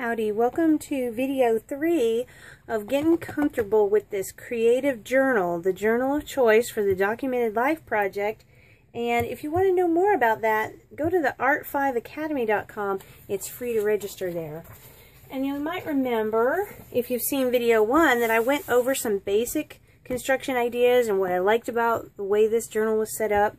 Howdy, welcome to video 3 of getting comfortable with this creative journal, the journal of choice for the Documented Life Project. And if you want to know more about that, go to the art5academy.com. It's free to register there. And you might remember, if you've seen video 1, that I went over some basic construction ideas and what I liked about the way this journal was set up.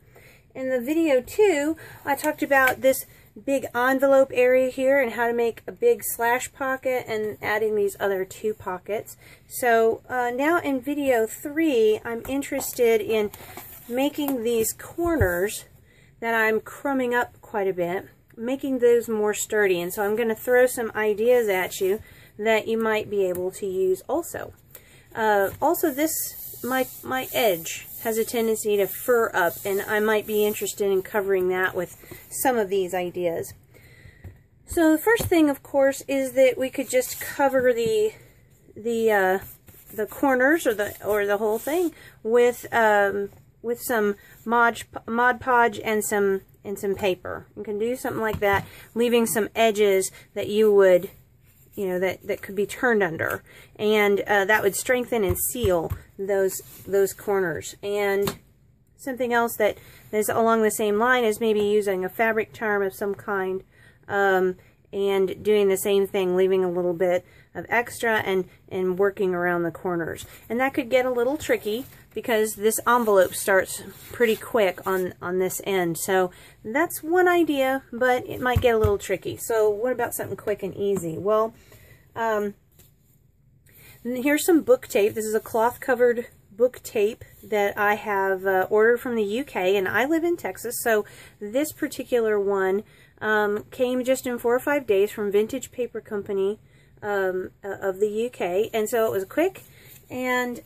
In the video 2, I talked about this big envelope area here and how to make a big slash pocket and adding these other 2 pockets. So now in video 3, I'm interested in making these corners that I'm crumbing up quite a bit, making those more sturdy. And so I'm going to throw some ideas at you that you might be able to use also. My edge has a tendency to fur up, and I might be interested in covering that with some of these ideas. So the first thing, of course, is that we could just cover the corners or the whole thing with some Mod Podge and some paper. You can do something like that, leaving some edges that you would, that could be turned under, and that would strengthen and seal those corners. And something else that is along the same line is maybe using a fabric charm of some kind, and doing the same thing, leaving a little bit of extra and working around the corners. And that could get a little tricky because this envelope starts pretty quick on this end. So that's one idea, but it might get a little tricky. So what about something quick and easy? Well, here's some book tape. This is a cloth covered book tape that I have ordered from the UK, and I live in Texas, so this particular one came just in 4 or 5 days from Vintage Paper Company of the UK, and so it was quick. And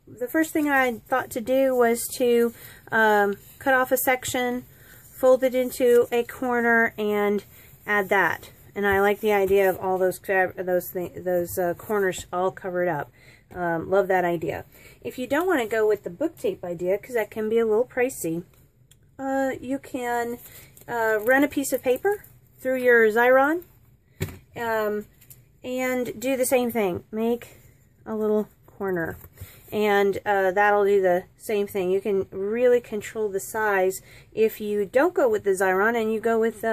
the first thing I thought to do was to cut off a section, fold it into a corner, and add that. And I like the idea of all those corners all covered up. Love that idea. If you don't want to go with the book tape idea, because that can be a little pricey, you can run a piece of paper through your Xyron and do the same thing. Make a little corner, and that'll do the same thing. You can really control the size if you don't go with the Xyron and you go with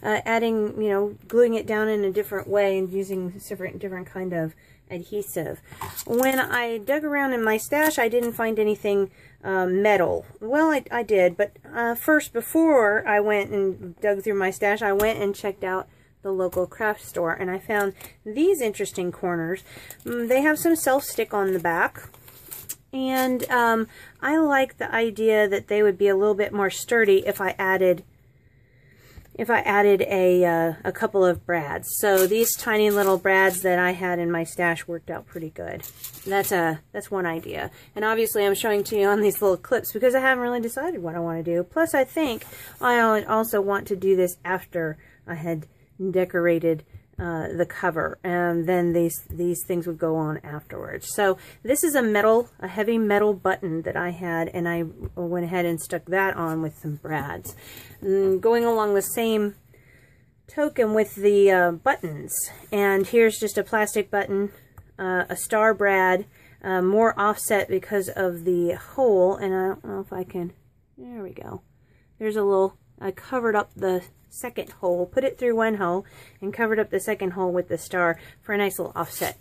adding, gluing it down in a different way and using different kind of adhesive. When I dug around in my stash, I didn't find anything metal. Well, I did, but first, before I went and dug through my stash, I went and checked out the local craft store, and I found these interesting corners. They have some self-stick on the back, and I like the idea that they would be a little bit more sturdy if I added a couple of brads. So these tiny little brads that I had in my stash worked out pretty good. That's one idea. And obviously I'm showing to you on these little clips because I haven't really decided what I want to do. Plus I think I also want to do this after I had decorated the cover, and then these things would go on afterwards. So this is a heavy metal button that I had, and I went ahead and stuck that on with some brads. Going along the same token with the buttons, and here's just a plastic button, a star brad, more offset because of the hole, and I don't know if I can, there we go. There's a little, I covered up the second hole, put it through one hole, and covered up the second hole with the star for a nice little offset.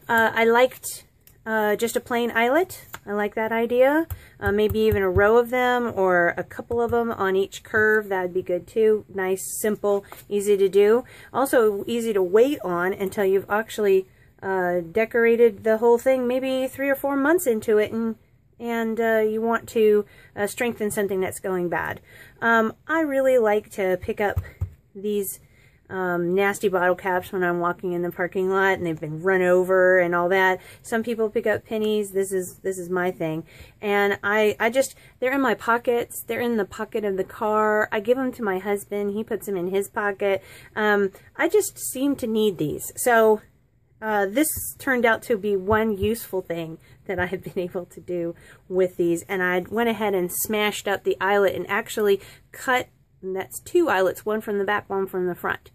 I liked just a plain eyelet. I like that idea. Maybe even a row of them or a couple of them on each curve. That would be good too. Nice, simple, easy to do. Also easy to wait on until you've actually decorated the whole thing, maybe 3 or 4 months into it, and you want to strengthen something that's going bad. I really like to pick up these nasty bottle caps when I'm walking in the parking lot and they've been run over and all that. Some people pick up pennies. This is my thing. And they're in my pockets. They're in the pocket of the car. I give them to my husband. He puts them in his pocket. I just seem to need these. So this turned out to be one useful thing that I have been able to do with these, and I went ahead and smashed up the eyelet and actually cut, and that's 2 eyelets, one from the back, one from the front.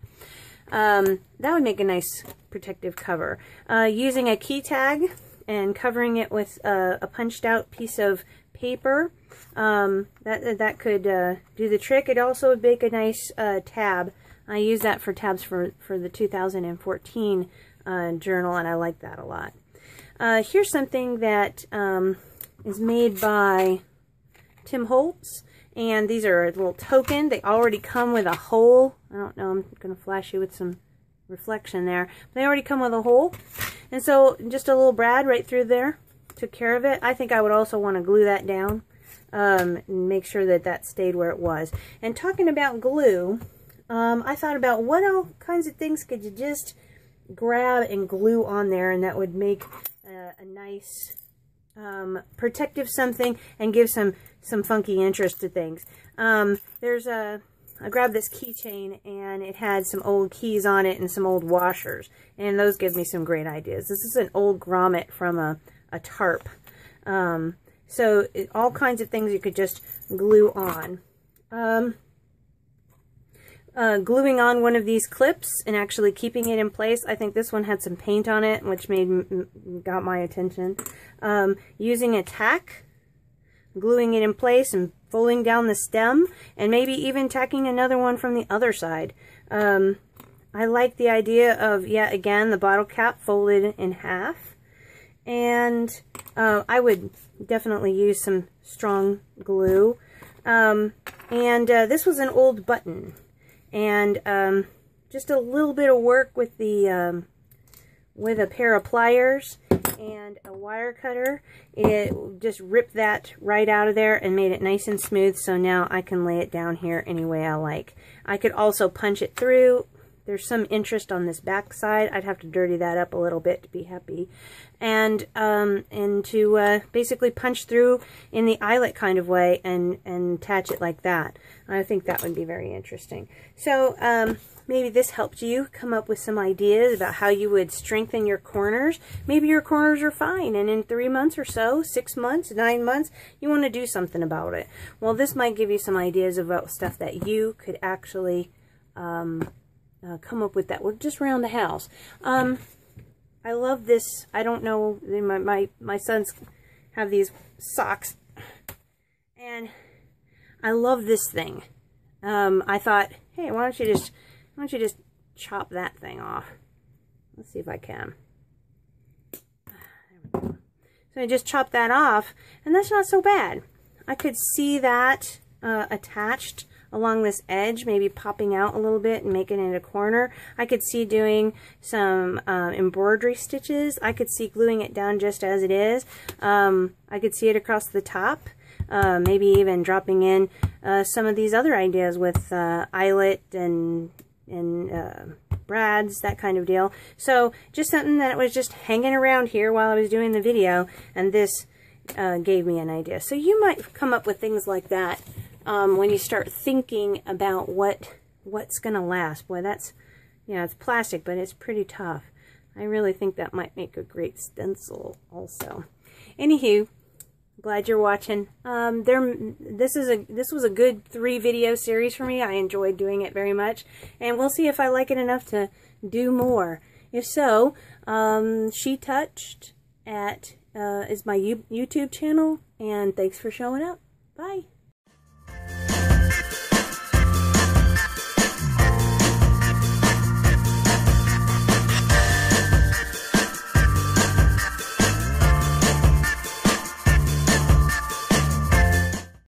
that would make a nice protective cover. Using a key tag and covering it with a punched out piece of paper, that could do the trick. It also would make a nice tab. I use that for tabs for the 2014 journal, and I like that a lot. Here's something that is made by Tim Holtz, and these are a little token. They already come with a hole. I don't know, I'm going to flash you with some reflection there. They already come with a hole, and so just a little brad right through there took care of it. I think I would also want to glue that down and make sure that that stayed where it was. And talking about glue, I thought about what all kinds of things could you just grab and glue on there, and that would make a nice protective something and give some funky interest to things. I grabbed this keychain, and it had some old keys on it and some old washers, and those give me some great ideas. This is an old grommet from a tarp. So all kinds of things you could just glue on. Gluing on one of these clips and actually keeping it in place. I think this one had some paint on it, which got my attention. Using a tack, gluing it in place and folding down the stem, and maybe even tacking another one from the other side. I like the idea of, yet again, the bottle cap folded in half. And I would definitely use some strong glue. This was an old button. And just a little bit of work with the with a pair of pliers and a wire cutter. It just ripped that right out of there and made it nice and smooth, so now I can lay it down here any way I like. I could also punch it through. There's some interest on this back side. I'd have to dirty that up a little bit to be happy. And to basically punch through in the eyelet kind of way and attach it like that. I think that would be very interesting. So maybe this helped you come up with some ideas about how you would strengthen your corners. Maybe your corners are fine, and in 3 months or so, 6 months, 9 months, you want to do something about it. Well, this might give you some ideas about stuff that you could actually come up with that would just around the house. I love this. I don't know, my sons have these socks, and I love this thing. I thought, hey, why don't you just chop that thing off? Let's see if I can. There we go. So I just chopped that off, and that's not so bad. I could see that attached along this edge, maybe popping out a little bit and making it a corner. I could see doing some embroidery stitches. I could see gluing it down just as it is. I could see it across the top. Maybe even dropping in some of these other ideas with eyelet and brads, that kind of deal. So just something that was just hanging around here while I was doing the video, and this gave me an idea. So you might come up with things like that when you start thinking about what's gonna last. Boy, that's, yeah, it's plastic, but it's pretty tough. I really think that might make a great stencil also. Anywho, glad you're watching. This was a good 3 video series for me. I enjoyed doing it very much, and we'll see if I like it enough to do more. If so, She Touched is my YouTube channel, and thanks for showing up. Bye.